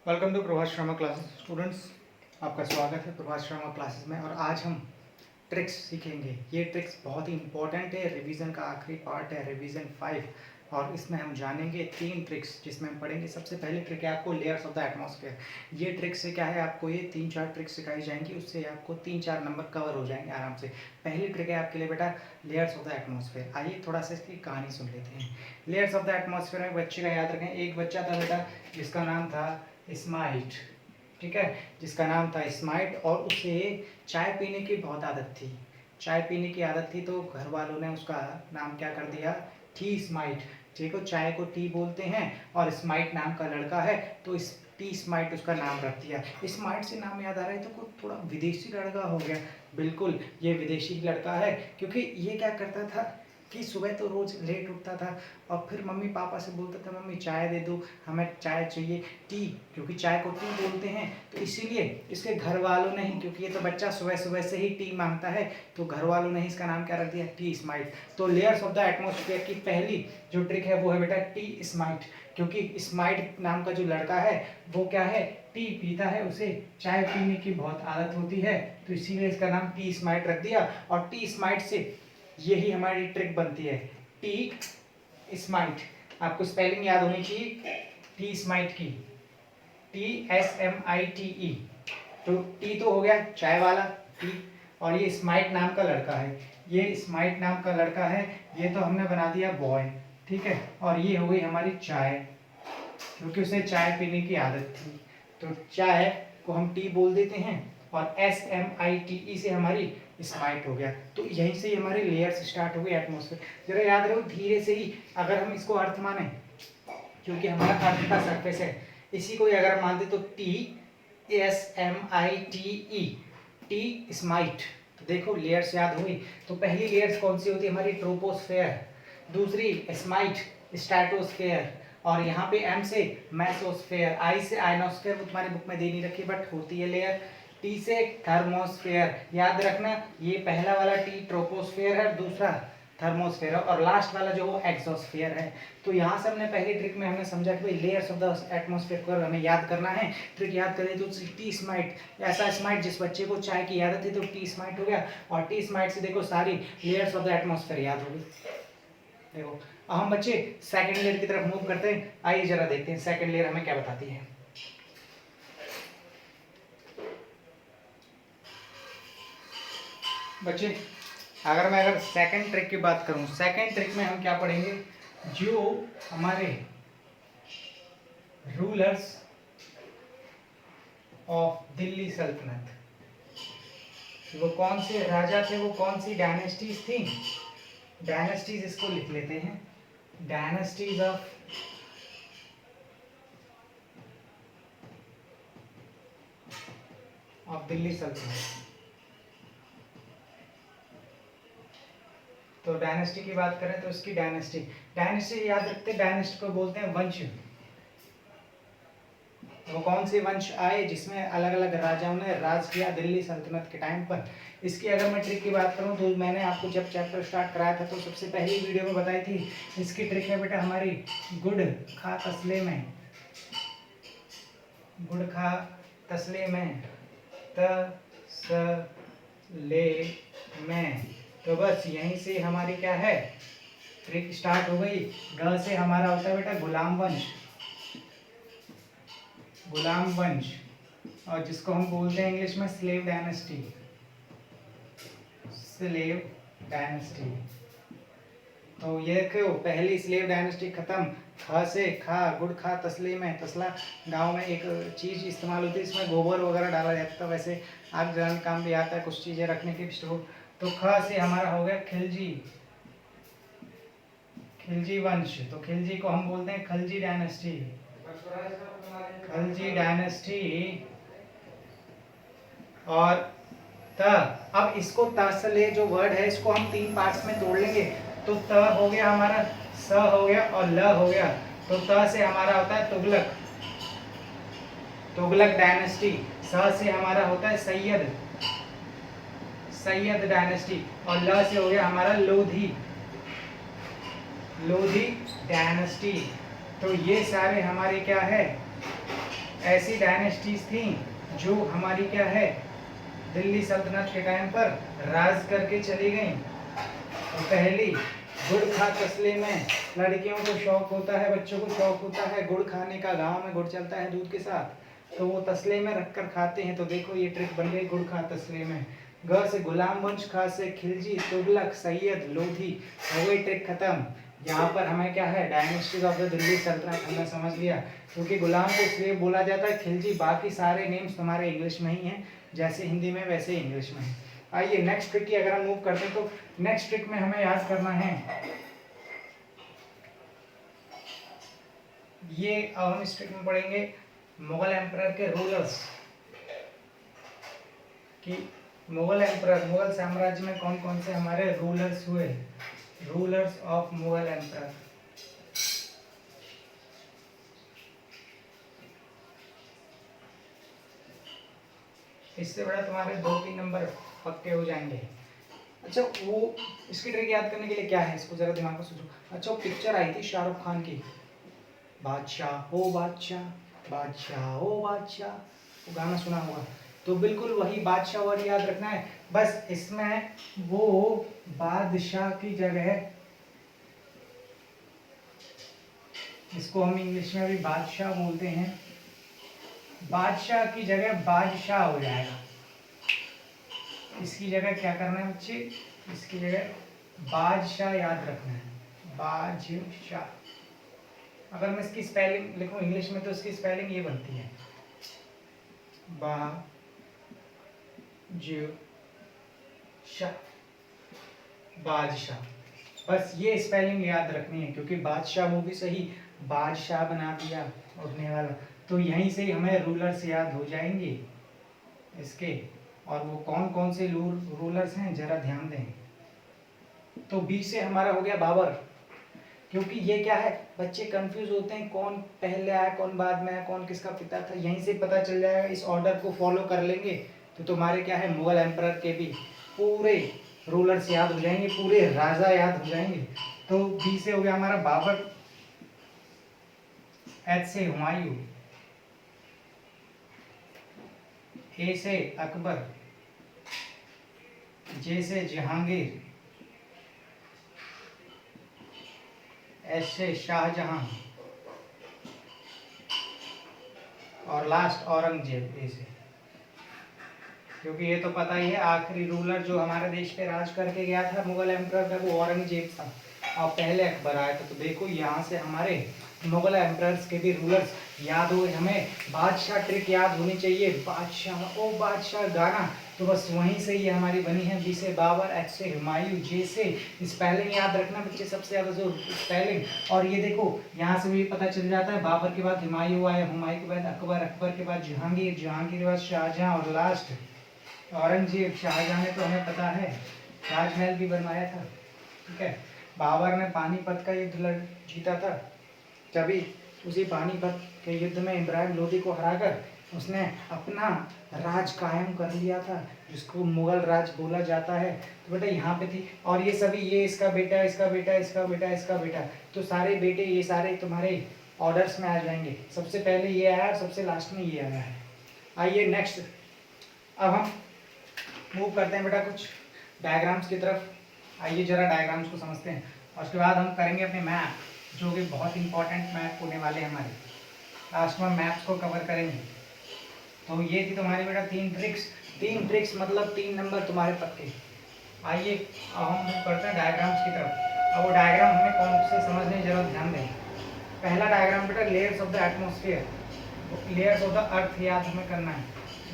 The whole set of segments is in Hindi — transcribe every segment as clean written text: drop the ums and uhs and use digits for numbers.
Welcome to Prabhas Sharma classes students. आपका स्वागत है प्रभास शर्मा क्लासेस में। और आज हम ट्रिक्स सीखेंगे। ये ट्रिक्स बहुत ही इंपॉर्टेंट है, रिवीजन का आखिरी पार्ट है, रिवीजन 5। और इसमें हम जानेंगे 3 ट्रिक्स जिसमें हम पढ़ेंगे। सबसे पहले ट्रिक है आपको लेयर्स ऑफ द एटमॉस्फेयर। ये ट्रिक से क्या है, आपको ये 3-4 ट्रिक्स सिखाई जाएंगी, उससे आपको 3-4 नंबर कवर हो जाएंगे आराम से। पहली ट्रिक है आपके लिए बेटा लेयर्स ऑफ द एटमॉस्फेयर। आइए थोड़ा सा इसकी कहानी सुन लेते हैं। लेयर्स ऑफ द एटमॉस्फेयर में बच्चे का याद रखें, एक बच्चा था बेटा जिसका नाम था स्माइट, ठीक है, जिसका नाम था स्माइट। और उसे चाय पीने की बहुत आदत थी, चाय पीने की आदत थी, तो घर वालों ने उसका नाम क्या कर दिया, टी स्माइट। देखो चाय को टी बोलते हैं और स्माइट नाम का लड़का है, तो इस टी स्माइट उसका नाम रख दिया। स्माइट से नाम याद आ रहा है तो कोई थोड़ा विदेशी लड़का हो गया। बिल्कुल ये विदेशी लड़का है, क्योंकि ये क्या करता था कि सुबह तो रोज़ लेट उठता था और फिर मम्मी पापा से बोलता था मम्मी चाय दे दो, हमें चाय चाहिए, टी, क्योंकि चाय को टी बोलते हैं। तो इसीलिए इसके घर वालों ने ही, क्योंकि ये तो बच्चा सुबह सुबह से ही टी मांगता है, तो घर वालों ने ही इसका नाम क्या रख दिया, टी स्माइट। तो लेयर्स ऑफ द एटमॉस्फेयर की पहली जो ट्रिक है वो है बेटा टी स्माइट। क्योंकि स्माइट नाम का जो लड़का है वो क्या है, टी पीता है, उसे चाय पीने की बहुत आदत होती है, तो इसीलिए इसका नाम टी स्माइट रख दिया। और टी स्माइट से यही हमारी ट्रिक बनती है, टी स्माइट। आपको स्पेलिंग याद होनी चाहिए टी स्माइट की, TSMITE। तो टी तो हो गया चाय वाला टी, और ये स्माइट नाम का लड़का है, ये स्माइट नाम का लड़का है, ये तो हमने बना दिया बॉय, ठीक है। और ये हो गई हमारी चाय, क्योंकि उसे चाय पीने की आदत थी, तो चाय को हम टी बोल देते हैं, और SMITE से हमारी स्माइट हो गया। तो यहीं से हमारी लेयर्स स्टार्ट हो गई एटमॉस्फेयर। जरा याद रहो धीरे से ही, अगर हम इसको अर्थ माने, क्योंकि हमारा अर्थ का सरफेस है, इसी को अगर मानते तो TSMITE, टी स्माइट। तो देखो लेयर्स याद हुई। तो पहली लेयर्स कौन सी होती है हमारी, ट्रोपोस्फेयर, दूसरी स्माइट स्ट्रेटोस्फेयर, और यहाँ पे एम से मेसोस्फेयर, आई से आयनोस्फेयर, वो तुम्हारी बुक में दे नहीं रखी बट होती है लेयर। टी से थर्मोस्फेयर, याद रखना ये पहला वाला टी ट्रोपोस्फेयर है, दूसरा थर्मोस्फेयर है, और लास्ट वाला जो वो एक्सोस्फेयर है। तो यहाँ से हमने पहली ट्रिक में हमने समझा कि भाई लेयर्स ऑफ द एटमॉस्फेयर को हमें याद करना है। ट्रिक याद करें तो टी स्माइट, ऐसा स्माइट जिस बच्चे को चाय की आदत है, तो टी स्माइट हो गया। और टी स्माइट से देखो सारी लेयर्स ऑफ द एटमॉस्फेयर याद हो गई। देखो अब हम बच्चे सेकंड लेयर की तरफ मूव करते हैं। आइए जरा देखते हैं सेकंड लेयर हमें क्या बताती है। बच्चे अगर सेकंड ट्रिक की बात करूं, सेकंड ट्रिक में हम क्या पढ़ेंगे, जो हमारे रूलर्स ऑफ दिल्ली सल्तनत, वो कौन से राजा थे, वो कौन सी डायनेस्टीज थी, डायनेस्टीज इसको लिख लेते हैं, डायनेस्टीज ऑफ दिल्ली सल्तनत। तो डायनेस्टी की बात करें तो इसकी डायनेस्टी, डायनेस्टी याद रखते, डायनेस्टी को बोलते हैं वंश। वो कौन से वंश आए जिसमें अलग अलग राजाओं ने राज किया दिल्ली सल्तनत के टाइम पर। इसकी अगर मैं ट्रिक की बात करूं तो मैंने आपको जब चैप्टर स्टार्ट कराया था तो सबसे पहली वीडियो में बताई थी। इसकी ट्रिक है बेटा हमारी गुड़ खा तसले में, गुड़ खा तसले में, तसले में। तो बस यहीं से हमारी क्या है ट्रिक स्टार्ट हो गई। ग से हमारा होता है बेटा गुलाम वंश, गुलाम वंश, और जिसको हम बोलते हैं इंग्लिश में स्लेव डायनेस्टी, स्लेव डायनेस्टी। तो ये क्यों पहली स्लेव डायनेस्टी खत्म। ख से खा, गुड़ खा तसले में, तसला गांव में एक चीज इस्तेमाल होती है, इसमें गोबर वगैरह डाला जाता है, वैसे आग जलाने काम भी आता है, कुछ चीजें रखने के स्टोर। तो ख से हमारा हो गया खिलजी, खिलजी वंश। तो खिलजी को हम बोलते हैं खलजी डायनेस्टी, खलजी डायनेस्टी। और त, अब इसको त से ले जो वर्ड है इसको हम 3 पार्ट्स में तोड़ लेंगे। तो त हो गया हमारा, स हो गया और ल हो गया। तो त से हमारा होता है तुगलक, तुगलक डायनेस्टी। स से हमारा होता है सैयद, सैयद डायनेस्टी। और ल से हो गया हमारा लोधी, लोधी डायनेस्टी। तो ये सारे हमारे क्या है ऐसी डायनेस्टीज थी जो हमारी क्या है, दिल्ली सल्तनत के टाइम पर राज करके चली गई। तो पहली, गुड़ खा तसले में, लड़कियों को शौक होता है, बच्चों को शौक होता है गुड़ खाने का, गांव में गुड़ चलता है दूध के साथ, तो वो तसले में रखकर खाते हैं। तो देखो ये ट्रिक बन गई, गुड़ खा तसले में। ग से गुलाम वंश, खा से खिलजी, तुगलक, सैयद, लोधी, हो गई ट्रिक खत्म। यहाँ पर हमें क्या है, डायनेस्टीज ऑफ द दिल्ली सल्तनत हमने समझ लिया, क्योंकि गुलाम को इसलिए बोला जाता है खिलजी, बाकी सारे नेम्स तुम्हारे इंग्लिश में ही हैं, जैसे हिंदी में वैसे इंग्लिश में। आइए नेक्स्ट ट्रिक की अगर हम मूव करते हैं, तो नेक्स्ट ट्रिक में हमें याद करना है ये, अब हम इस ट्रिक में पढ़ेंगे मुगल एम्परर के रूलर्स कि मुगल एम्परर, मुगल साम्राज्य में कौन कौन से हमारे रूलर्स हुए, रूलर्स ऑफ मुगल एम्परर। इससे बड़ा तुम्हारे 2-3 नंबर पक्के हो जाएंगे। अच्छा वो इसकी ट्रिक याद करने के लिए क्या है, इसको जरा दिमाग में सोचो। अच्छा वो पिक्चर आई थी शाहरुख खान की, बादशाह हो बादशाह, बादशाह हो बादशाह, वो गाना सुना होगा, तो बिल्कुल वही बादशाह वर्ड याद रखना है। बस इसमें वो बादशाह की जगह, इसको हम इंग्लिश में भी बादशाह बोलते हैं, बादशाह की जगह बादशाह हो जाएगा। इसकी जगह क्या करना है बच्चे, इसकी जगह बादशाह याद रखना है, बादशाह। अगर मैं इसकी स्पेलिंग लिखूं इंग्लिश में, तो इसकी स्पेलिंग ये बनती है, बादशाह, बादशाह। बस ये स्पेलिंग याद रखनी है, क्योंकि बादशाह वो भी सही, बादशाह बना दिया उड़ने वाला, तो यहीं से हमें रूलर्स याद हो जाएंगे इसके। और वो कौन कौन से रूलर्स हैं जरा ध्यान दें। तो बी से हमारा हो गया बाबर, क्योंकि ये क्या है, बच्चे कंफ्यूज होते हैं कौन पहले आया कौन बाद में आया, कौन किसका पिता था, यहीं से पता चल जाएगा। इस ऑर्डर को फॉलो कर लेंगे तो तुम्हारे क्या है, मुगल एम्परर के भी पूरे रूलर्स याद हो जाएंगे, पूरे राजा याद हो जाएंगे। तो बी से हो गया हमारा बाबर, एच से हुमायूं, ए से अकबर, जे से जहांगीर, एच से शाहजहां, और लास्ट औरंगजेब ए से। क्योंकि ये तो पता ही है आखिरी रूलर जो हमारे देश पे राज करके गया था मुगल एम्परर का, वो औरंगजेब था, और पहले अकबर आया था। तो देखो यहाँ से हमारे मुगल एम्परर्स के भी रूलर्स याद हुए। हमें बादशाह ट्रिक याद होनी चाहिए, बादशाह ओ बादशाह गाना, तो बस वहीं से ये हमारी बनी है। बी से बाबर, एच से हुमायूं, जे से स्पेलिंग याद रखना बच्चे, सबसे ज़्यादा जो स्पेलिंग। और ये देखो यहाँ से भी पता चल जाता है, बाबर के बाद हुमायूं आया, हुमायूं के बाद अकबर, अकबर के बाद जहांगीर, जहांगीर के बाद शाहजहां, और लास्ट औरंगजेब। शाहजहां ने तो हमें पता है ताजमहल भी बनवाया था, ठीक है। बाबर ने पानीपत का युद्ध लड़ जीता था, तभी उसी पानीपत के युद्ध में इब्राहिम लोदी को हराकर उसने अपना राज कायम कर लिया था, जिसको मुगल राज बोला जाता है। तो बेटा यहाँ पे थी, और ये सभी, ये इसका बेटा, इसका बेटा, इसका बेटा, इसका बेटा, तो सारे बेटे ये सारे तुम्हारे ऑर्डर्स में आ जाएंगे। सबसे पहले ये आया और सबसे लास्ट में ये आया है। आइए नेक्स्ट, अब हम मूव करते हैं बेटा कुछ डायग्राम्स की तरफ। आइए जरा डायग्राम्स को समझते हैं, और उसके बाद हम करेंगे अपने मैप, जो कि बहुत इंपॉर्टेंट मैप होने वाले हैं हमारे। लास्ट में मैप्स को कवर करेंगे। तो ये थी तुम्हारी बेटा 3 ट्रिक्स मतलब 3 नंबर तुम्हारे पक्के। आइए अब हम मूव करते हैं डायग्राम्स की तरफ। अब वो डायग्राम हमें कौन से समझने की जरूरत, ध्यान दें। पहला डायग्राम बेटा layers of the atmosphere, layers of the earth याद हमें करना है,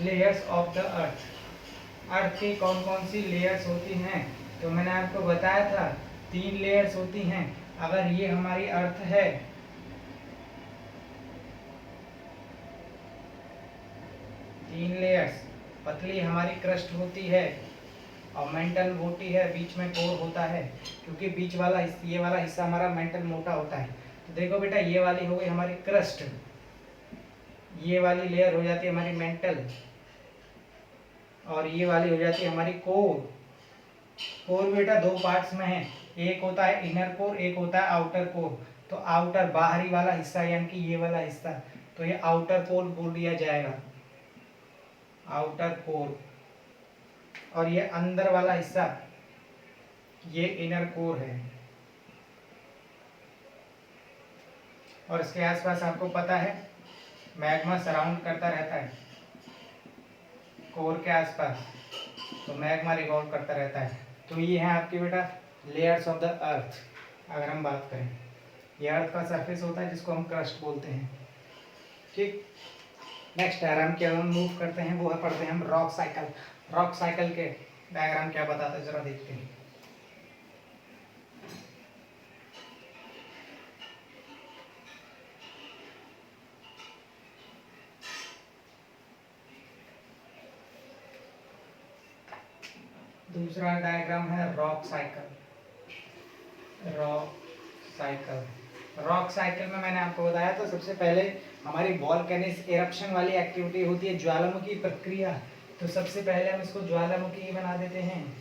लेयर्स ऑफ द अर्थ। अर्थ की कौन कौन सी लेयर्स होती हैं, तो मैंने आपको बताया था 3 लेयर्स होती हैं। अगर ये हमारी अर्थ है, तीन लेयर्स, पतली हमारी क्रस्ट होती है, और मेंटल मोटी है, बीच में कोर होता है, क्योंकि बीच वाला ये वाला हिस्सा हमारा मेंटल मोटा होता है। तो देखो बेटा ये वाली हो गई हमारी क्रस्ट, ये वाली लेयर हो जाती है हमारी मेंटल, और ये वाली हो जाती है हमारी कोर। कोर बेटा 2 पार्ट्स में है, एक होता है इनर कोर, एक होता है आउटर कोर। तो आउटर बाहरी वाला हिस्सा यानी कि ये वाला हिस्सा, तो ये आउटर कोर बोल दिया जाएगा, आउटर कोर। और ये अंदर वाला हिस्सा ये इनर कोर है। और इसके आसपास आपको पता है मैग्मा सराउंड करता रहता है कोर के आसपास, तो मैग्मा रिवॉल्व करता रहता है। तो ये है आपके बेटा लेयर्स ऑफ द अर्थ। अगर हम बात करें, ये अर्थ का सरफेस होता है जिसको हम क्रस्ट बोलते हैं। ठीक, नेक्स्ट डायग्राम की हम मूव करते हैं, वो है पढ़ते हैं हम रॉक साइकिल। रॉक साइकिल के डायग्राम क्या बताता है जरा देखते हैं। दूसरा डायग्राम है rock cycle. Rock cycle, rock cycle में मैंने आपको बताया तो सबसे पहले हमारी वॉल्केनिक एरप्शन वाली एक्टिविटी होती है, ज्वालामुखी प्रक्रिया। तो सबसे पहले हम इसको ज्वालामुखी ही बना देते हैं।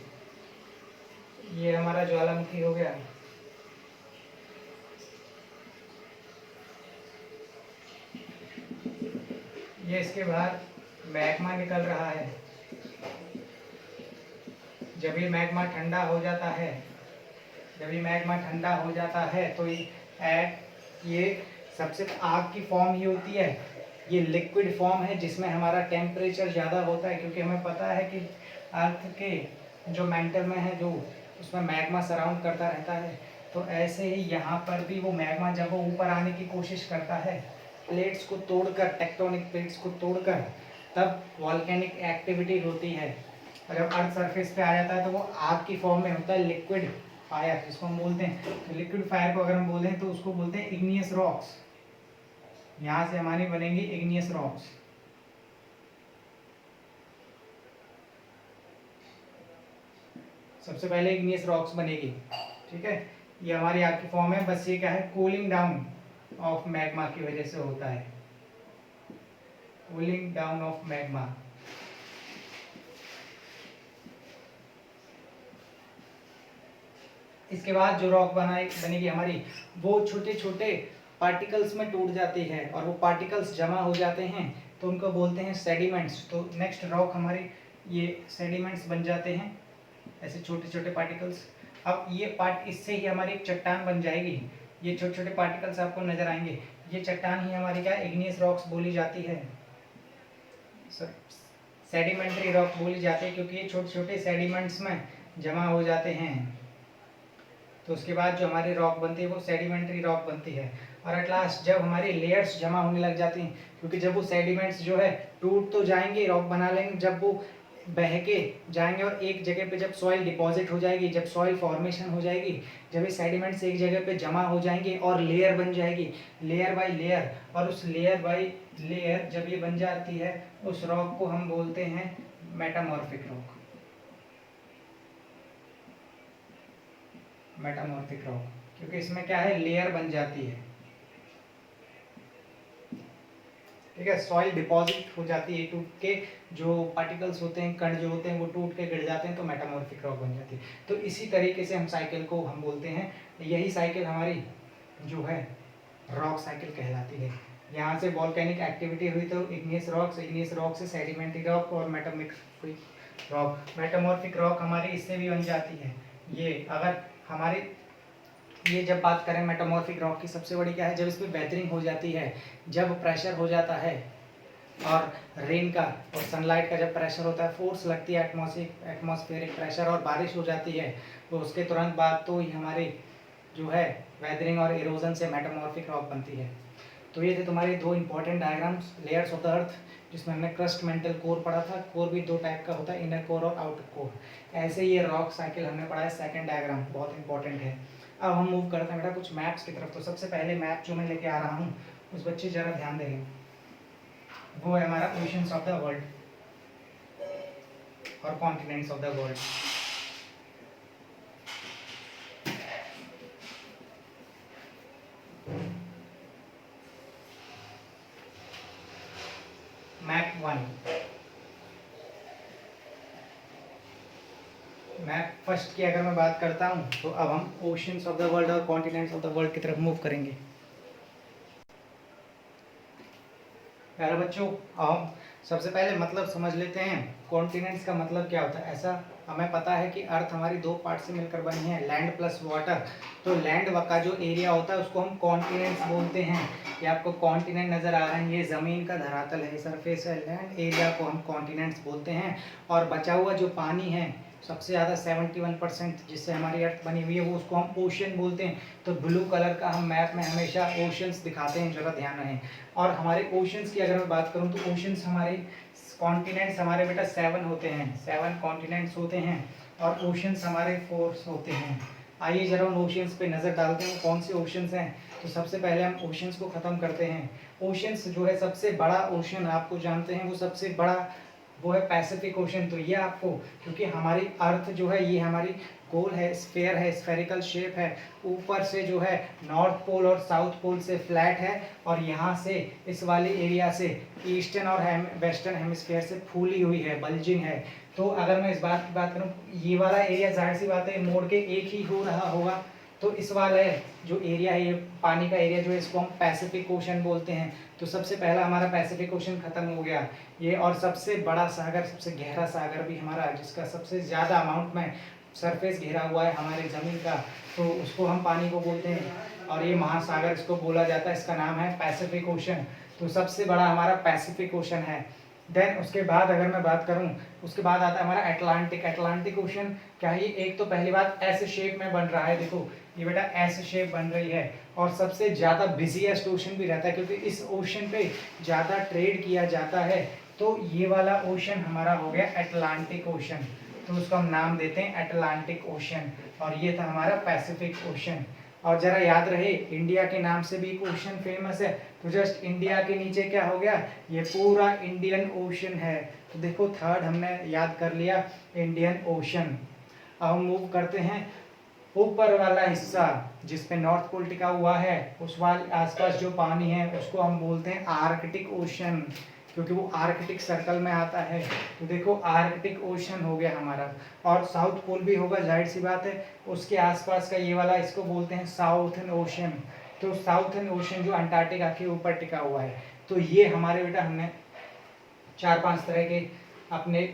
ये हमारा ज्वालामुखी हो गया। ये इसके बाहर मैग्मा निकल रहा है। जब ये मैग्मा ठंडा हो जाता है, जब ये मैग्मा ठंडा हो जाता है तो ये सबसे आग की फॉर्म ही होती है। ये लिक्विड फॉर्म है जिसमें हमारा टेम्परेचर ज़्यादा होता है, क्योंकि हमें पता है कि अर्थ के जो मेंटल में है जो उसमें मैग्मा सराउंड करता रहता है। तो ऐसे ही यहाँ पर भी वो मैग्मा जब वो ऊपर आने की कोशिश करता है प्लेट्स को तोड़कर, टेक्टोनिक प्लेट्स को तोड़कर, तब वॉल्केनिक एक्टिविटी होती है। और जब अर्थ सरफेस पे आ जाता है तो वो आग की फॉर्म में होता है, लिक्विड फायर जिसको हम बोलते हैं। तो लिक्विड फायर को अगर हम बोलें तो उसको बोलते हैं इग्नियस रॉक्स। यहाँ से हमारी बनेंगी इग्नियस रॉक्स। सबसे पहले इग्नियस रॉक्स बनेगी, ठीक है। ये हमारी आग की फॉर्म है। बस ये क्या है, कूलिंग डाउन ऑफ मैग्मा की वजह से होता है, कूलिंग डाउन ऑफ मैग्मा। इसके बाद जो रॉक बनेगी हमारी, वो छोटे छोटे पार्टिकल्स में टूट जाती है और वो पार्टिकल्स जमा हो जाते हैं तो उनको बोलते हैं सेडिमेंट्स। तो नेक्स्ट रॉक हमारी ये सेडिमेंट्स बन जाते हैं, ऐसे छोटे छोटे पार्टिकल्स। अब ये पार्ट इससे ही हमारी एक चट्टान बन जाएगी। ये छोटे छोटे पार्टिकल्स आपको नजर आएंगे, ये चट्टान ही हमारी क्या इग्नियस रॉक्स बोली जाती है, सेडिमेंट्री रॉक बोली जाती है, क्योंकि ये छोटे छोटे सेडिमेंट्स में जमा हो जाते हैं। तो उसके बाद जो हमारी रॉक बनती है वो सेडिमेंट्री रॉक बनती है। और एट लास्ट जब हमारी लेयर्स जमा होने लग जाती हैं, क्योंकि जब वो सेडिमेंट्स जो है टूट तो जाएंगे, रॉक बना लेंगे, जब वो बह के जाएंगे और एक जगह पे जब सॉइल डिपॉजिट हो जाएगी, जब सॉइल फॉर्मेशन हो जाएगी, जब ये सेडिमेंट्स एक जगह पे जमा हो जाएंगे और लेयर बन जाएगी, लेयर बाय लेयर, और उस लेयर बाय लेयर जब ये बन जाती है उस रॉक को हम बोलते हैं मेटामॉर्फिक रॉक। मेटामॉर्फिक रॉक, क्योंकि इसमें क्या है, लेयर बन जाती है, ठीक है। सॉइल डिपॉजिट हो जाती है, टूट के जो पार्टिकल्स होते हैं, कण जो होते हैं वो टूट के गिर जाते हैं तो मेटामॉर्फिक रॉक बन जाती है। तो इसी तरीके से हम साइकिल को हम बोलते हैं, यही साइकिल हमारी जो है रॉक साइकिल कहलाती है। यहाँ से वॉल्केनिक एक्टिविटी हुई तो इग्नियस रॉक से सेडिमेंट्री रॉक और मेटामॉर्फिक रॉक। मेटामॉर्फिक रॉक हमारी इससे भी बन जाती है। ये अगर हमारी ये जब बात करें मेटामॉर्फिक रॉक की, सबसे बड़ी क्या है, जब इस पर वेदरिंग हो जाती है, जब प्रेशर हो जाता है और रेन का और सनलाइट का जब प्रेशर होता है, फोर्स लगती है एटमॉस्फेरिक प्रेशर और बारिश हो जाती है, तो उसके तुरंत बाद तो ही हमारी जो है वेदरिंग और इरोजन से मेटामॉर्फिक रॉक बनती है। तो ये थे तुम्हारे दो important diagrams, layers of the earth, जिसमें हमने क्रस्ट मेंटल कोर पढ़ा था। कोर भी दो टाइप का होता है, इनर कोर और आउटर कोर। ऐसे ये रॉक साइकिल हमने पढ़ा है, सेकंड डायग्राम बहुत इंपॉर्टेंट है। अब हम मूव करते हैं बेटा कुछ मैप्स की तरफ। तो सबसे पहले मैप जो मैं लेके आ रहा हूँ उस बच्चे जरा ध्यान देंगे, वो है हमारा ओशंस ऑफ द वर्ल्ड और continents of the world. Map 1, map first की अगर मैं बात करता हूँ तो अब हम ओशंस ऑफ द वर्ल्ड और कॉन्टिनेंट्स ऑफ द वर्ल्ड की तरफ मूव करेंगे। प्यारे बच्चों, हम सबसे पहले मतलब समझ लेते हैं कॉन्टिनेंट्स का मतलब क्या होता है। ऐसा हमें पता है कि अर्थ हमारी दो पार्ट से मिलकर बनी है, लैंड प्लस वाटर। तो लैंड का जो एरिया होता है उसको हम कॉन्टिनेंट्स बोलते हैं। ये आपको कॉन्टिनेंट नज़र आ रहे हैं, ये ज़मीन का धरातल है, सरफेस है, लैंड एरिया को हम कॉन्टिनेंट्स बोलते हैं। और बचा हुआ जो पानी है सबसे ज़्यादा 71% जिससे हमारी अर्थ बनी हुई है वो उसको हम ओशन बोलते हैं। तो ब्लू कलर का हम मैप में हमेशा ओशंस दिखाते हैं, ज़रा ध्यान रहे। और हमारे ओशंस की अगर मैं बात करूं तो ओशंस हमारे कॉन्टिनेंट्स हमारे बेटा 7 होते हैं, 7 कॉन्टिनेंट्स होते हैं और ओशंस हमारे 4 होते हैं। आइए जरा उन ओशंस पे नज़र डालते हैं कौन से ओशंस हैं। तो सबसे पहले हम ओशंस को ख़त्म करते हैं। ओशंस जो है सबसे बड़ा ओशन आपको जानते हैं वो सबसे बड़ा वो है पैसिफिक ओशन। तो ये आपको, क्योंकि हमारी अर्थ जो है ये हमारी गोल है, स्फेयर है, स्फेरिकल शेप है, ऊपर से जो है नॉर्थ पोल और साउथ पोल से फ्लैट है और यहाँ से इस वाले एरिया से ईस्टर्न और वेस्टर्न हेमिस्फेयर से फूली हुई है, बल्जिंग है। तो अगर मैं इस बात की बात करूँ, ये वाला एरिया जाहिर सी बात है मोड़ के एक ही हो रहा होगा। तो इस वाले जो एरिया है, ये पानी का एरिया जो है इसको हम पैसिफिक ओशन बोलते हैं। तो सबसे पहला हमारा पैसिफिक ओशन खत्म हो गया ये। और सबसे बड़ा सागर, सबसे गहरा सागर भी हमारा, जिसका सबसे ज़्यादा अमाउंट में सरफेस घेरा हुआ है हमारे ज़मीन का, तो उसको हम पानी को बोलते हैं। और ये महासागर इसको बोला जाता है, इसका नाम है पैसिफिक ओशन। तो सबसे बड़ा हमारा पैसिफिक ओशन है। देन उसके बाद अगर मैं बात करूं, उसके बाद आता है हमारा एटलांटिक। एटलांटिक ओशन क्या है? एक तो पहली बात ऐसे शेप में बन रहा है, देखो ये बेटा ऐसे शेप बन रही है। और सबसे ज़्यादा बिजीएस्ट ओशन भी रहता है क्योंकि इस ओशन पे ज़्यादा ट्रेड किया जाता है। तो ये वाला ओशन हमारा हो गया एटलांटिक ओशन, तो उसको हम नाम देते हैं एटलांटिक ओशन। और ये था हमारा पैसिफिक ओशन। और जरा याद रहे इंडिया के नाम से भी एक ओशन फेमस है। तो जस्ट इंडिया के नीचे क्या हो गया, ये पूरा इंडियन ओशन है। तो देखो थर्ड हमने याद कर लिया, इंडियन ओशन। अब हम मूव करते हैं ऊपर वाला हिस्सा जिसपे नॉर्थ पोल टिका हुआ है, उस वाले आसपास जो पानी है उसको हम बोलते हैं आर्कटिक ओशन, क्योंकि वो आर्कटिक सर्कल में आता है। तो देखो आर्कटिक ओशन हो गया हमारा। और साउथ पोल भी होगा, जाहिर सी बात है, उसके आसपास का ये वाला इसको बोलते हैं साउथर्न ओशन। तो साउथर्न ओशन जो अंटार्कटिका के ऊपर टिका हुआ है। तो ये हमारे बेटा हमने 4-5 तरह के अपने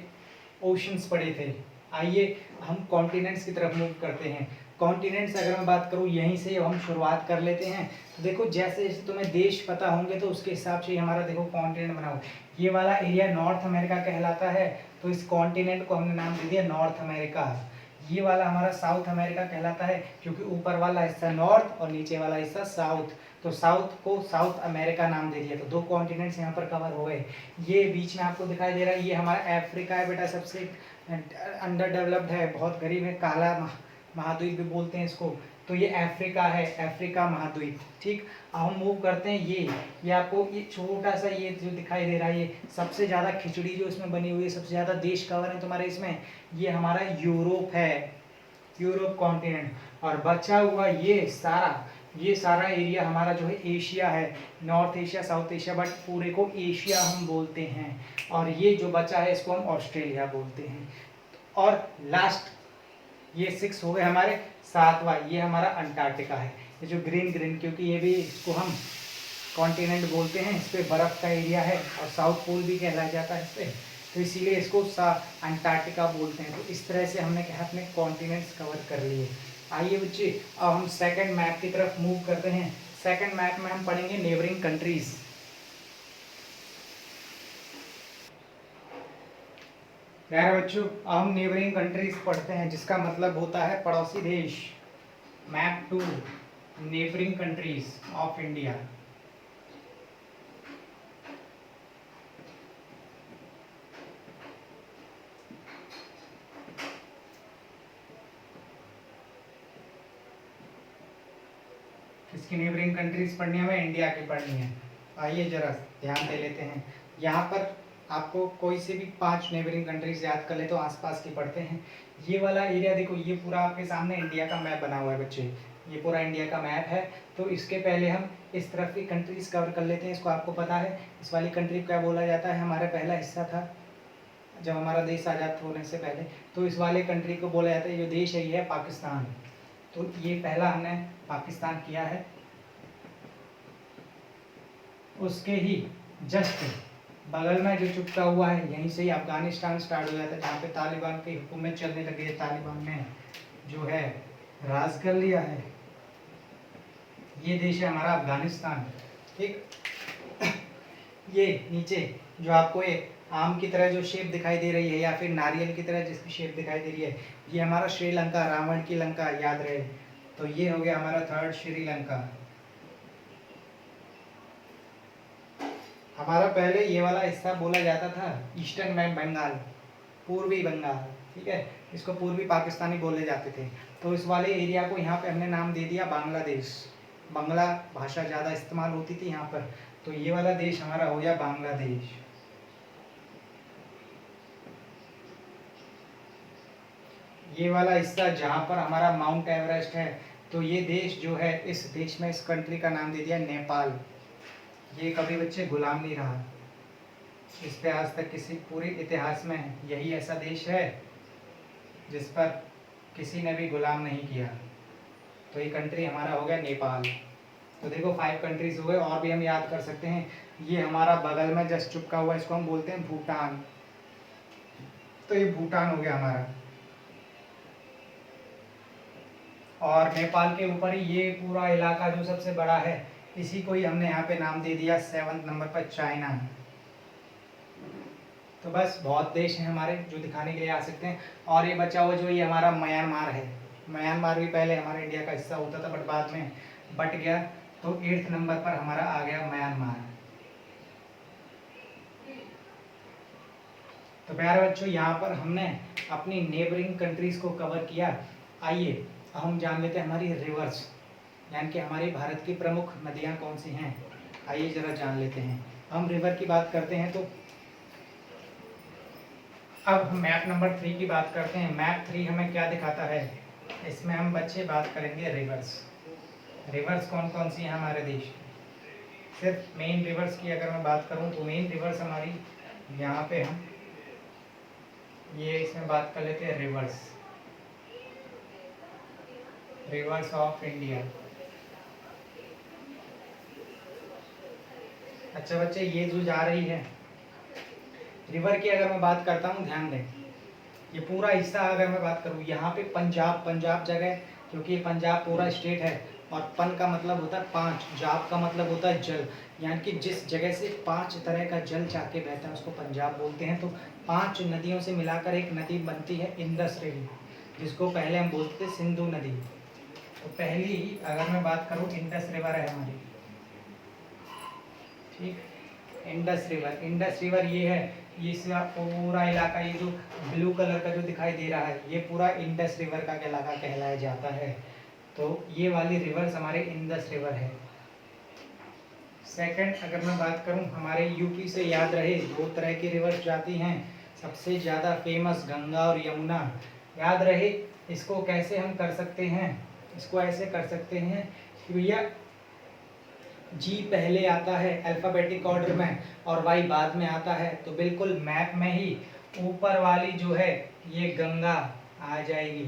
ओशंस पढ़े थे। आइए हम कॉन्टिनेंट्स की तरफ मूव करते हैं। कॉन्टिनेंट्स अगर मैं बात करूँ यहीं से हम शुरुआत कर लेते हैं। तो देखो जैसे जैसे तुम्हें देश पता होंगे तो उसके हिसाब से हमारा देखो कॉन्टिनेंट बना हुआ है। ये वाला एरिया नॉर्थ अमेरिका कहलाता है, तो इस कॉन्टिनेंट को हमने नाम दे दिया नॉर्थ अमेरिका। ये वाला हमारा साउथ अमेरिका कहलाता है क्योंकि ऊपर वाला हिस्सा नॉर्थ और नीचे वाला हिस्सा साउथ, तो साउथ को साउथ अमेरिका नाम दे दिया। तो दो कॉन्टिनेंट्स यहाँ पर कवर हो गए। ये बीच में आपको दिखाई दे रहा है, ये हमारा अफ्रीका है बेटा, सबसे अंडर डेवलप्ड है, बहुत गरीब है, काला महाद्वीप भी बोलते हैं इसको। तो ये अफ्रीका है, अफ्रीका महाद्वीप। ठीक, अब हम मूव करते हैं। ये आपको ये छोटा सा ये जो दिखाई दे रहा है, ये सबसे ज़्यादा खिचड़ी जो इसमें बनी हुई है, सबसे ज़्यादा देश कवर है तुम्हारे इसमें, ये हमारा यूरोप है, यूरोप कॉन्टिनेंट। और बचा हुआ ये सारा एरिया हमारा जो है एशिया है, north Asia, south Asia, but पूरे को एशिया हम बोलते हैं। और ये जो बचा है इसको हम ऑस्ट्रेलिया बोलते हैं। और लास्ट ये 6 हो गए हमारे। 7वां ये हमारा अंटार्कटिका है, ये जो ग्रीन ग्रीन, क्योंकि ये भी इसको हम कॉन्टिनेंट बोलते हैं, इस पर बर्फ़ का एरिया है और साउथ पोल भी कहलाया जाता है इस पर, तो इसीलिए इसको अंटार्कटिका बोलते हैं। तो इस तरह से हमने क्या अपने कॉन्टिनेंट्स कवर कर लिए। आइए बच्चे अब हम सेकंड मैप की तरफ मूव करते हैं। सेकंड मैप में हम पढ़ेंगे नेबरिंग कंट्रीज। प्यारे बच्चों, अब हम नेबरिंग कंट्रीज पढ़ते हैं, जिसका मतलब होता है पड़ोसी देश। Map to neighbouring countries of India. किसकी नेबरिंग कंट्रीज पढ़नी है? हमें इंडिया की पढ़नी है। आइए जरा ध्यान दे लेते हैं। यहाँ पर आपको कोई से भी 5 नेबरिंग कंट्रीज याद कर ले तो आसपास की पढ़ते हैं। ये वाला एरिया देखो, ये पूरा आपके सामने इंडिया का मैप बना हुआ है बच्चे, ये पूरा इंडिया का मैप है। तो इसके पहले हम इस तरफ की कंट्रीज कवर कर लेते हैं। इसको आपको पता है इस वाली कंट्री क्या बोला जाता है? हमारा पहला हिस्सा था जब हमारा देश आज़ाद होने से पहले, तो इस वाले कंट्री को बोला जाता है, जो देश है ये है पाकिस्तान। तो ये पहला हमने पाकिस्तान किया है। उसके ही जस्ट बगल में जो चिपका हुआ है यहीं से ही अफगानिस्तान स्टार्ट हो जाता है, जहाँ पे तालिबान की हुकूमत चलने लगी है। तालिबान ने जो है राज कर लिया है। ये देश है हमारा अफगानिस्तान। ठीक, ये नीचे जो आपको एक आम की तरह जो शेप दिखाई दे रही है या फिर नारियल की तरह जिसकी शेप दिखाई दे रही है, ये हमारा श्रीलंका, रावण की लंका, याद रहे। तो ये हो गया हमारा थर्ड श्रीलंका। हमारा पहले ये वाला हिस्सा बोला जाता था ईस्टर्न में बंगाल, पूर्वी बंगाल, ठीक है, इसको पूर्वी पाकिस्तानी बोले जाते थे। तो इस वाले एरिया को यहाँ पे हमने नाम दे दिया बांग्लादेश। बांग्ला भाषा ज़्यादा इस्तेमाल होती थी यहाँ पर, तो ये वाला देश हमारा हो गया बांग्लादेश। ये वाला हिस्सा जहाँ पर हमारा माउंट एवरेस्ट है, तो ये देश जो है, इस देश में इस कंट्री का नाम दे दिया नेपाल। ये कभी बच्चे गुलाम नहीं रहा, इस पे आज तक किसी पूरे इतिहास में यही ऐसा देश है जिस पर किसी ने भी गुलाम नहीं किया। तो ये कंट्री हमारा हो गया नेपाल। तो देखो 5 कंट्रीज हुए, और भी हम याद कर सकते हैं। ये हमारा बगल में जस्ट चिपका हुआ, इसको हम बोलते हैं भूटान। तो ये भूटान हो गया हमारा। और नेपाल के ऊपर ही ये पूरा इलाका जो सबसे बड़ा है, इसी को ही हमने यहाँ पे नाम दे दिया 7वें नंबर पर चाइना। तो बस बहुत देश हैं हमारे जो दिखाने के लिए आ सकते हैं। और ये बचा हुआ जो ये हमारा म्यांमार है। म्यांमार भी पहले हमारे इंडिया का हिस्सा होता था, बट बाद में बट गया। तो 8वें नंबर पर हमारा आ गया म्यांमार। तो प्यारे बच्चों, यहाँ पर हमने अपनी नेबरिंग कंट्रीज को कवर किया। आइए हम जान लेते हैं हमारी रिवर्स, यानी कि हमारे भारत की प्रमुख नदियाँ कौन सी हैं। आइए जरा जान लेते हैं। हम रिवर की बात करते हैं, तो अब हम मैप नंबर 3 की बात करते हैं। मैप 3 हमें क्या दिखाता है, इसमें हम बच्चे बात करेंगे रिवर्स। रिवर्स कौन कौन सी हैं हमारे देश की। सिर्फ मेन रिवर्स की अगर मैं बात करूं, तो मेन रिवर्स हमारी यहाँ पे हम ये इसमें बात कर लेते हैं रिवर्स, रिवर्स ऑफ इंडिया। अच्छा बच्चे, ये जो जा रही है रिवर की अगर मैं बात करता हूँ, ध्यान दें, ये पूरा हिस्सा अगर मैं बात करूँ, यहाँ पे पंजाब जगह, क्योंकि ये पंजाब पूरा स्टेट है। और पन का मतलब होता है 5, जाब का मतलब होता है जल, यानी कि जिस जगह से 5 तरह का जल जाके बहता है उसको पंजाब बोलते हैं। तो 5 नदियों से मिलाकर एक नदी बनती है इंडस रिवर, जिसको पहले हम बोलते थे सिंधु नदी। तो पहली अगर मैं बात करूँ, इंडस रिवर है हमारी, ठीक, इंडस रिवर ये है। ये पूरा इलाका, ये जो ब्लू कलर का जो दिखाई दे रहा है, ये पूरा इंडस रिवर का इलाका कहलाया जाता है। तो ये वाली रिवर्स हमारे इंडस रिवर है। सेकंड अगर मैं बात करूं, हमारे यूपी से याद रहे 2 तरह की रिवर्स जाती हैं। सबसे ज़्यादा फेमस गंगा और यमुना। याद रहे, इसको कैसे हम कर सकते हैं, इसको ऐसे कर सकते हैं कि भैया जी पहले आता है अल्फ़ाबेटिक ऑर्डर में और वाई बाद में आता है। तो बिल्कुल मैप में ही ऊपर वाली जो है ये गंगा आ जाएगी,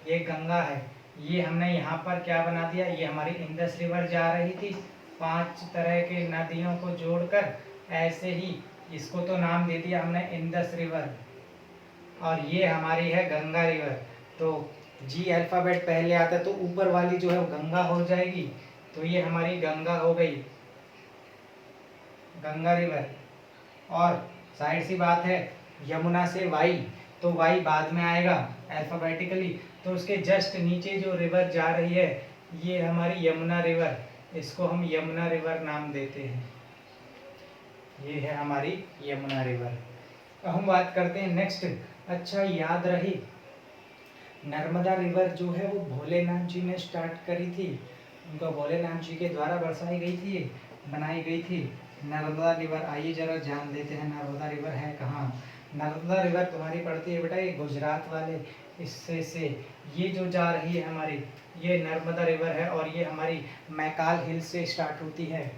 ये गंगा है। ये हमने यहाँ पर क्या बना दिया, ये हमारी इंडस रिवर जा रही थी 5 तरह के नदियों को जोड़कर, ऐसे ही इसको तो नाम दे दिया हमने इंडस रिवर। और ये हमारी है गंगा रिवर। तो जी अल्फ़ाबेट पहले आता है तो ऊपर वाली जो है वो गंगा हो जाएगी। तो ये हमारी गंगा हो गई, गंगा रिवर। और साइड सी बात है, यमुना से वाई, तो वाई बाद में आएगा अल्फ़ाबेटिकली। तो उसके जस्ट नीचे जो रिवर जा रही है ये हमारी यमुना रिवर, इसको हम यमुना रिवर नाम देते हैं। ये है हमारी यमुना रिवर। अब हम बात करते हैं नेक्स्ट। अच्छा याद रही, नर्मदा रिवर जो है वो भोलेनाथ जी ने स्टार्ट करी थी, उनको भोलेनाथ जी के द्वारा बरसाई गई थी, बनाई गई थी नर्मदा रिवर। आइए जरा जान लेते हैं नर्मदा रिवर है कहाँ। नर्मदा रिवर तुम्हारी पड़ती है बेटा ये गुजरात वाले हिस्से से, ये जो जा रही है हमारी, ये नर्मदा रिवर है। और ये हमारी मैकाल हिल से स्टार्ट होती है,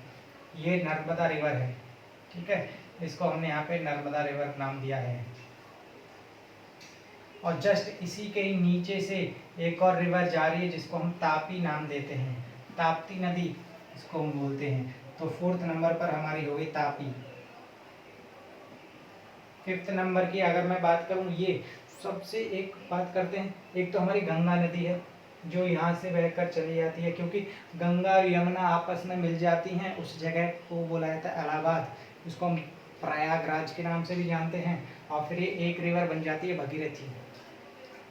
ये नर्मदा रिवर है, ठीक है। इसको हमने यहाँ पे नर्मदा रिवर नाम दिया है। और जस्ट इसी के ही नीचे से एक और रिवर जा रही है जिसको हम तापी नाम देते हैं, ताप्ती नदी इसको हम बोलते हैं। तो 4th नंबर पर हमारी हो गई तापी। 5th नंबर की अगर मैं बात करूं, ये सबसे एक बात करते हैं, एक तो हमारी गंगा नदी है जो यहाँ से बहकर चली जाती है, क्योंकि गंगा और यमुना आपस में मिल जाती हैं, उस जगह को बोला जाता है इलाहाबाद, उसको हम प्रयागराज के नाम से भी जानते हैं। और फिर ये एक रिवर बन जाती है भगीरथी,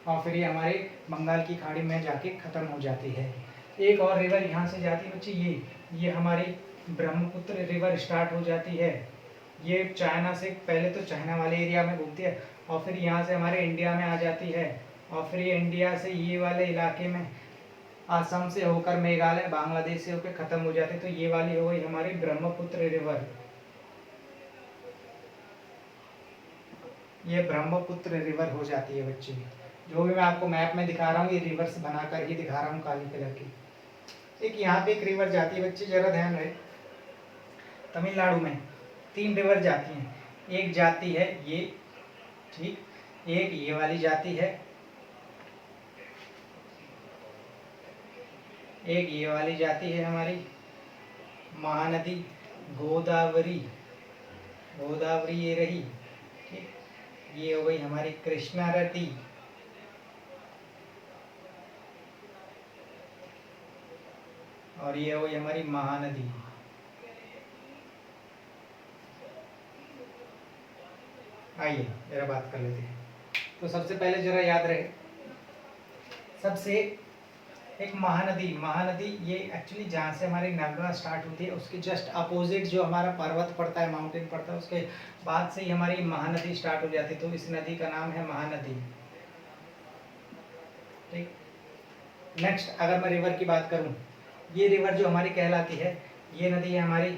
और फिर ये हमारे बंगाल की खाड़ी में जाके ख़त्म हो जाती है। एक और रिवर यहाँ से जाती है बच्चे, ये हमारी ब्रह्मपुत्र रिवर स्टार्ट हो जाती है। ये चाइना से, पहले तो चाइना वाले एरिया में घूमती है और फिर यहाँ से हमारे इंडिया में आ जाती है, और फिर ये इंडिया से ये वाले इलाके में असम से होकर मेघालय बांग्लादेश से होकर ख़त्म हो जाती है। तो ये वाली हो गई हमारी ब्रह्मपुत्र रिवर, ये ब्रह्मपुत्र रिवर हो जाती है बच्चे। जो भी मैं आपको मैप में दिखा रहा हूँ ये रिवर्स बनाकर ही दिखा रहा हूँ काली कलर की। एक यहाँ पे एक रिवर जाती है बच्चे, जरा ध्यान रहे, तमिलनाडु में 3 रिवर जाती हैं। एक जाती है ये, ठीक, एक ये वाली जाती है, एक ये वाली जाती है हमारी महानदी गोदावरी, गोदावरी ये रही, ठीक। ये हो गई हमारी कृष्णा नदी, और ये हो गई हमारी महानदी। आइए जरा बात कर लेते हैं। तो सबसे पहले जरा याद रहे, सबसे एक महानदी, महानदी ये एक्चुअली जहाँ से हमारी नर्मदा स्टार्ट होती है उसके जस्ट अपोजिट जो हमारा पर्वत पड़ता है, माउंटेन पड़ता है, उसके बाद से ही हमारी महानदी स्टार्ट हो जाती है। तो इस नदी का नाम है महानदी, ठीक। नेक्स्ट अगर मैं रिवर की बात करूँ, ये रिवर जो हमारी कहलाती है, ये नदी है हमारी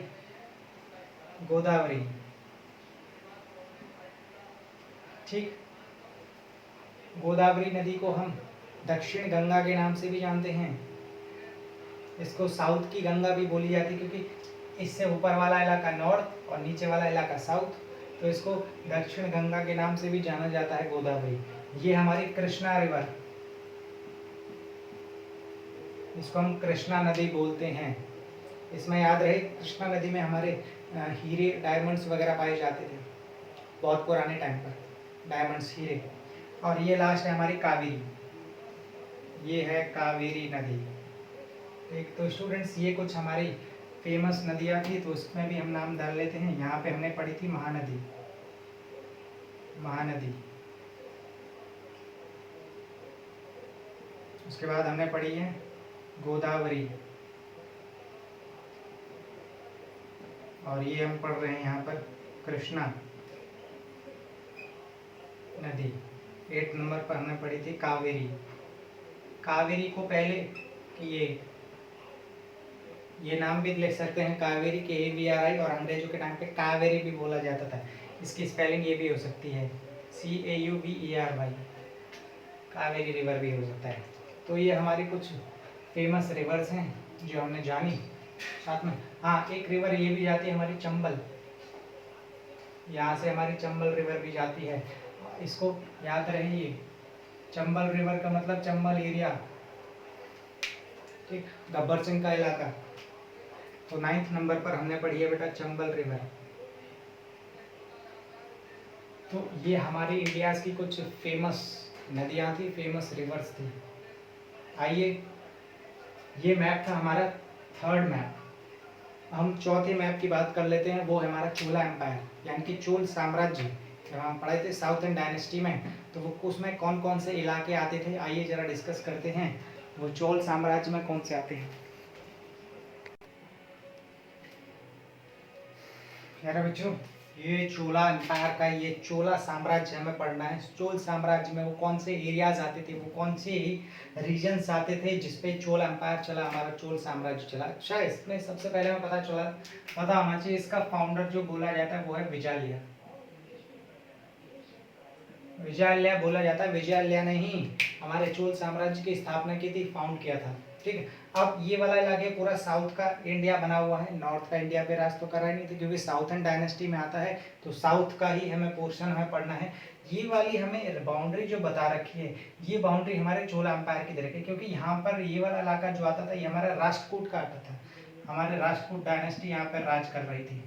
गोदावरी, ठीक। गोदावरी नदी को हम दक्षिण गंगा के नाम से भी जानते हैं, इसको साउथ की गंगा भी बोली जाती है, क्योंकि इससे ऊपर वाला इलाका नॉर्थ और नीचे वाला इलाका साउथ, तो इसको दक्षिण गंगा के नाम से भी जाना जाता है गोदावरी। ये हमारी कृष्णा रिवर, इसको हम कृष्णा नदी बोलते हैं। इसमें याद रहे कृष्णा नदी में हमारे हीरे डायमंड्स वगैरह पाए जाते थे बहुत पुराने टाइम पर, डायमंड्स हीरे। और ये लास्ट है हमारी कावेरी, ये है कावेरी नदी। एक तो स्टूडेंट्स ये कुछ हमारी फेमस नदियाँ थी, तो उसमें भी हम नाम डाल लेते हैं। यहाँ पे हमने पढ़ी थी महानदी, महानदी, उसके बाद हमने पढ़ी है गोदावरी, और ये हम पढ़ रहे हैं यहाँ पर कृष्णा नदी। 8 नंबर पर हमने पढ़ी थी कावेरी। कावेरी को पहले ये नाम भी लिख सकते हैं कावेरी, KAVRI, और अंग्रेजों के टाइम पे कावेरी भी बोला जाता था। इसकी स्पेलिंग ये भी हो सकती है CAUVERY, कावेरी रिवर भी हो सकता है। तो ये हमारी कुछ फेमस रिवर्स हैं जो हमने जानी। साथ में हाँ, एक रिवर ये भी जाती है हमारी चंबल, यहाँ से हमारी चंबल रिवर भी जाती है। इसको याद रहिए, चंबल रिवर का मतलब चंबल एरिया, ठीक, गब्बर सिंह का इलाका। तो 9th नंबर पर हमने पढ़ी है बेटा चंबल रिवर। तो ये हमारी इंडिया की कुछ फेमस नदियाँ थी, फेमस रिवर्स थी। आइए, ये मैप था हमारा 3rd मैप। हम चौथे मैप की बात कर लेते हैं, वो है हमारा चोला एम्पायर, यानी कि चोल साम्राज्य। जब हम पढ़े थे साउथर्न डायनेस्टी में, तो वो उसमें कौन कौन से इलाके आते थे, आइए जरा डिस्कस करते हैं। वो चोल साम्राज्य में कौन से आते हैं। यार बच्चों, ये चोला एम्पायर का, ये चोला साम्राज्य हमें पढ़ना है। चोल साम्राज्य में वो कौन से एरियाज आते थे, वो कौन से रीजन्स आते थे जिसपे चोल एम्पायर चला, हमारा चोल साम्राज्य चला। अच्छा, इसमें सबसे पहले हमें पता होना चाहिए, इसका फाउंडर जो बोला जाता है वो है विजयालय। विजयालय बोला जाता है, विजयालय ने ही हमारे चोल साम्राज्य की स्थापना की थी, फाउंड किया था, ठीक है। अब ये वाला इलाके पूरा साउथ का इंडिया बना हुआ है, नॉर्थ का इंडिया पे राज तो करा ही नहीं थी, क्योंकि साउथर्न डायनेस्टी में आता है, तो साउथ का ही हमें पोर्शन हमें पढ़ना है। ये वाली हमें बाउंड्री जो बता रखी है, ये बाउंड्री हमारे चोला एम्पायर की दे रखी है, क्योंकि यहाँ पर ये वाला इलाका जो आता था ये हमारा राष्ट्रकूट का आता था, हमारे राष्ट्रकूट डायनेस्टी यहाँ पर राज कर रही थी।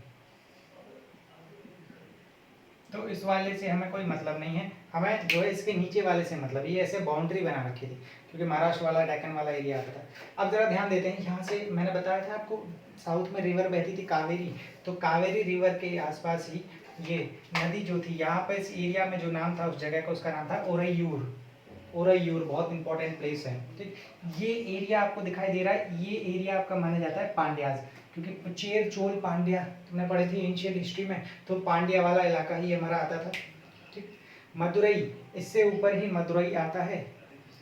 तो इस वाले से हमें कोई मतलब नहीं है, हमें जो है इसके नीचे वाले से मतलब, ये ऐसे बाउंड्री बना रखी थी क्योंकि महाराष्ट्र वाला डेक्कन वाला एरिया आता था। अब जरा ध्यान देते हैं, यहाँ से मैंने बताया था आपको साउथ में रिवर बहती थी कावेरी, तो कावेरी रिवर के आसपास ही ये नदी जो थी, यहाँ पे इस एरिया में जो नाम था उस जगह का, उसका नाम था ओरैयूर। ओरैयूर बहुत इंपॉर्टेंट प्लेस है, ठीक। ये एरिया आपको दिखाई दे रहा है, ये एरिया आपका माना जाता है पांड्याज, क्योंकि चेर चोल पांड्या तुमने पढ़ी थी एंशियंट हिस्ट्री में, तो पांड्या वाला इलाका ही हमारा आता था, ठीक। मदुरई, इससे ऊपर ही मदुरई आता है,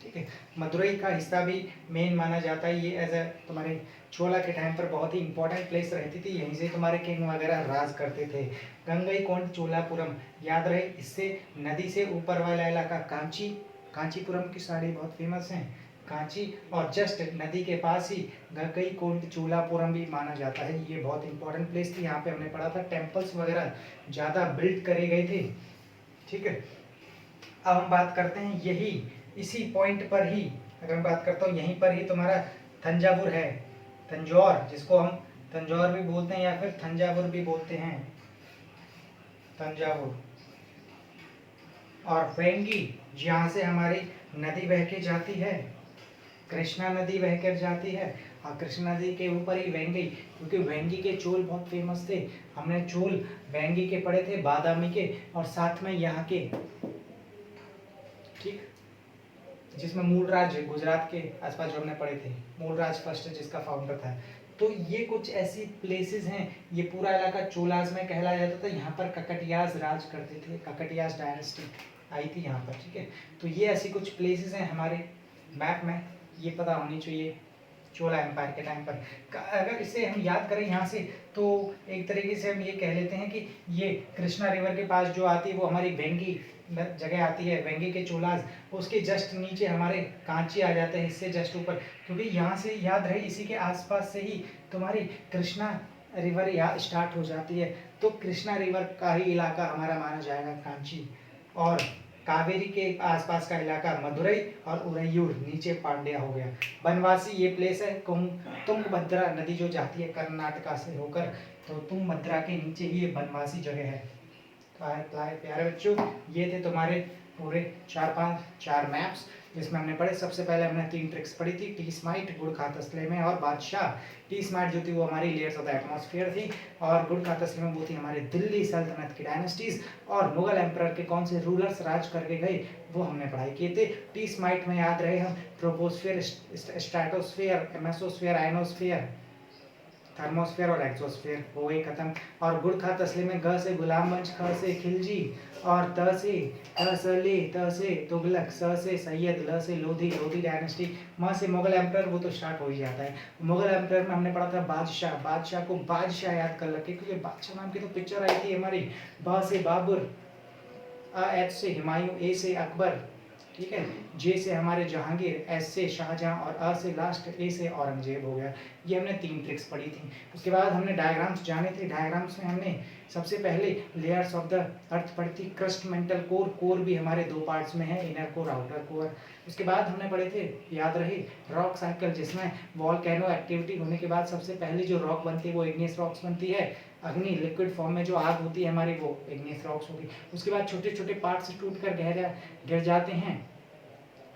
ठीक है। मदुरई का हिस्सा भी मेन माना जाता है, ये एज ए तुम्हारे चोला के टाइम पर बहुत ही इंपॉर्टेंट प्लेस रहती थी, यहीं से तुम्हारे किंग वगैरह राज करते थे। गंगईकोंड चोलापुरम याद रहे, इससे नदी से ऊपर वाला इलाका कांची, कांचीपुरम की साड़ी बहुत फेमस है, कांची, और जस्ट नदी के पास ही गंगईकोंड चोलापुरम भी माना जाता है। ये बहुत इंपॉर्टेंट प्लेस थी, यहाँ पे हमने पढ़ा था टेम्पल्स वगैरह ज़्यादा बिल्ड करे गए थे, ठीक है। अब हम बात करते हैं यही इसी पॉइंट पर ही, अगर मैं बात करता हूँ यहीं पर ही तुम्हारा तंजावुर है, तंजौर जिसको हम तंजौर भी बोलते हैं या फिर तंजावुर भी बोलते हैं, तंजावुर। और वेंगी जहाँ से हमारी नदी बह के जाती है, कृष्णा नदी बहकर जाती है, और कृष्णा नदी के ऊपर ही वेंगी, क्योंकि वेंगी के चोल बहुत फेमस थे, हमने चोल वेंगी के पढ़े थे, बादामी के, और साथ में यहाँ के, ठीक, जिसमें मूलराज गुजरात के आसपास जो हमने पढ़े थे, मूलराज फर्स्ट जिसका फाउंडर था। तो ये कुछ ऐसी प्लेसेस हैं, ये पूरा इलाका चोलास में कहलाया जाता था, यहाँ पर ककटियाज राज करते थे, ककटियाज डायनेस्टी आई थी यहाँ पर, ठीक है। तो ये ऐसी कुछ प्लेसेस हैं हमारे मैप में, ये पता होनी चाहिए चोला एम्पायर के टाइम पर। अगर इसे हम याद करें यहाँ से, तो एक तरीके से हम ये कह लेते हैं कि ये कृष्णा रिवर के पास जो आती है वो हमारी वेंगी जगह आती है, वेंगी के चोलास, उसके जस्ट नीचे हमारे कांची आ जाते हैं, इससे जस्ट ऊपर, क्योंकि यहाँ से याद रहे इसी के आसपास से ही तुम्हारी कृष्णा रिवर यहाँ स्टार्ट हो जाती है, तो कृष्णा रिवर का ही इलाका हमारा माना जाएगा कांची, और कावेरी के आसपास का इलाका मदुरई, और उरैयूर नीचे पांड्या हो गया। बनवासी ये प्लेस है, तुंगभद्रा नदी जो जाती है कर्नाटका से होकर, तो तुंगभद्रा के नीचे ही ये बनवासी जगह है। प्यारे बच्चों, ये थे तुम्हारे पूरे चार मैप्स जिसमें हमने पढ़े। सबसे पहले हमने 3 ट्रिक्स पढ़ी थी, टी स्माइट, गुड़ खा तस्ले में, और बादशाह। टी स्माइट जो थी वो हमारी लेयर्स ऑफ द एटमॉस्फेयर थी, और गुड़ खा तस्ले में वो थी हमारी दिल्ली सल्तनत की डायनेस्टीज, और मुगल एम्परर के कौन से रूलर्स राज करके गए वो हमने पढ़ाई किए थे। टी स्माइट में याद रहे हम troposphere, stratosphere, mesosphere, ionosphere, thermosphere और एक्सोस्फेयर हो गई खत्म। और गुड़ खा तस्ले में ग से गुलामगंज, ख से खिलजी, और त से तुगलक, स से सैयद, ल से लोधी, लोधी डायनेस्टी, म से मुगल एम्परर, वो तो स्टार्ट हो ही जाता है। मुगल एम्परर में हमने पढ़ा था बादशाह, बादशाह को बादशाह याद कर रखे क्योंकि बादशाह नाम की तो पिक्चर आई थी हमारी। ब से बाबर, एच से हुमायूं, ए से अकबर, ठीक है, जे से हमारे जहांगीर, एस से शाहजहां, और अ से लास्ट ए से औरंगजेब हो गया। ये हमने 3 ट्रिक्स पढ़ी थी। उसके बाद हमने डायग्राम्स जाने थे, डायग्राम्स में हमने सबसे पहले लेयर्स ऑफ द अर्थ पढ़ी थी, क्रस्ट, मेंटल कोर, कोर भी हमारे 2 पार्ट्स में है, इनर कोर, आउटर कोर। उसके बाद हमने पढ़े थे, याद रहे, रॉक साइकिल, जिसमें वॉल्केनो एक्टिविटी होने के बाद सबसे पहले जो रॉक बनती है वो इग्नियस रॉक्स बनती है, अग्नि लिक्विड फॉर्म में जो आग होती है हमारी वो इग्नियस रॉक्स होगी। उसके बाद छोटे छोटे पार्ट्स टूटकर गिर जाते हैं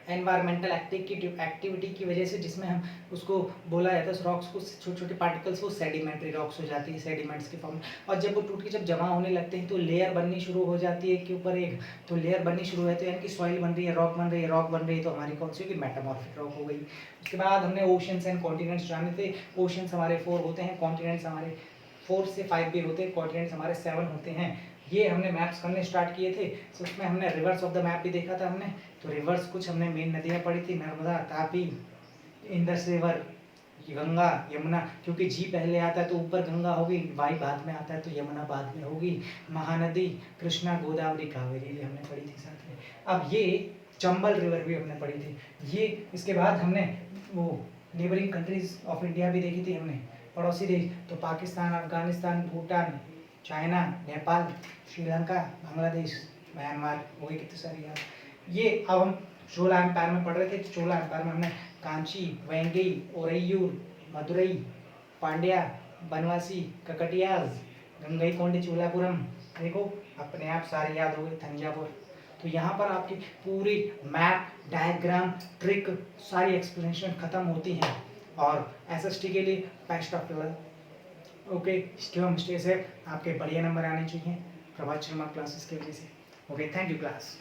एनवायरमेंटल एक्टिविटी की वजह से, जिसमें हम उसको बोला जाता है रॉक्स को, छोटे छोटे पार्टिकल्स वो सेडिमेंट्री रॉक्स हो जाती है, सेडिमेंट्स के फॉर्म में। और जब वो टूट के जब जमा होने लगते हैं तो लेयर बननी शुरू हो जाती है, एक के ऊपर एक, तो लेयर बननी शुरू है तो यानी कि सॉइल बन रही है, रॉक बन रही है, रॉक बन रही है, तो हमारी कौन सी होगी, मेटामॉर्फिक रॉक हो गई। उसके बाद हमने ओशंस एंड कॉन्टिनेंट्स जाने थे। ओशंस हमारे 4 होते हैं, कॉन्टिनेंट्स हमारे 4 से 5 भी होते हैं, कॉन्टिनेंट्स हमारे 7 होते हैं। ये हमने मैप्स करने स्टार्ट किए थे, तो उसमें हमने रिवर्स ऑफ द मैप भी देखा था हमने। तो रिवर्स कुछ हमने मेन नदियाँ पढ़ी थी, नर्मदा, तापी, इंदस रिवर, गंगा, यमुना, क्योंकि जी पहले आता है तो ऊपर गंगा होगी, वाई बाद में आता है तो यमुना बाद में होगी, महानदी, कृष्णा, गोदावरी, कावेरी हमने पढ़ी थी साथ में। अब ये चंबल रिवर भी हमने पढ़ी थी। ये इसके बाद हमने वो नेबरिंग कंट्रीज ऑफ इंडिया भी देखी थी हमने, पड़ोसी देश, तो पाकिस्तान, अफगानिस्तान, भूटान, चाइना, नेपाल, श्रीलंका, बांग्लादेश, म्यांमार, हो गई कितनी सारी यार। ये अब हम चोला एम्पायर में पढ़ रहे थे, चोला एम्पायर में हमने कांची, वेंगी, ओरैयूर, मदुरई, पांड्या, बनवासी, ककटियाज, गंगईकोंड चोलापुरम, देखो अपने आप सारे याद हो गए, थंजावुर। तो यहाँ पर आपकी पूरी मैप, डायग्राम, ट्रिक, सारी एक्सप्लेनेशन खत्म होती हैं। और एसएसटी के लिए best of luck. Okay, stay home stay safe, आपके बढ़िया नंबर आने चाहिए प्रभात शर्मा क्लासेस की वजह से। Okay, thank you class.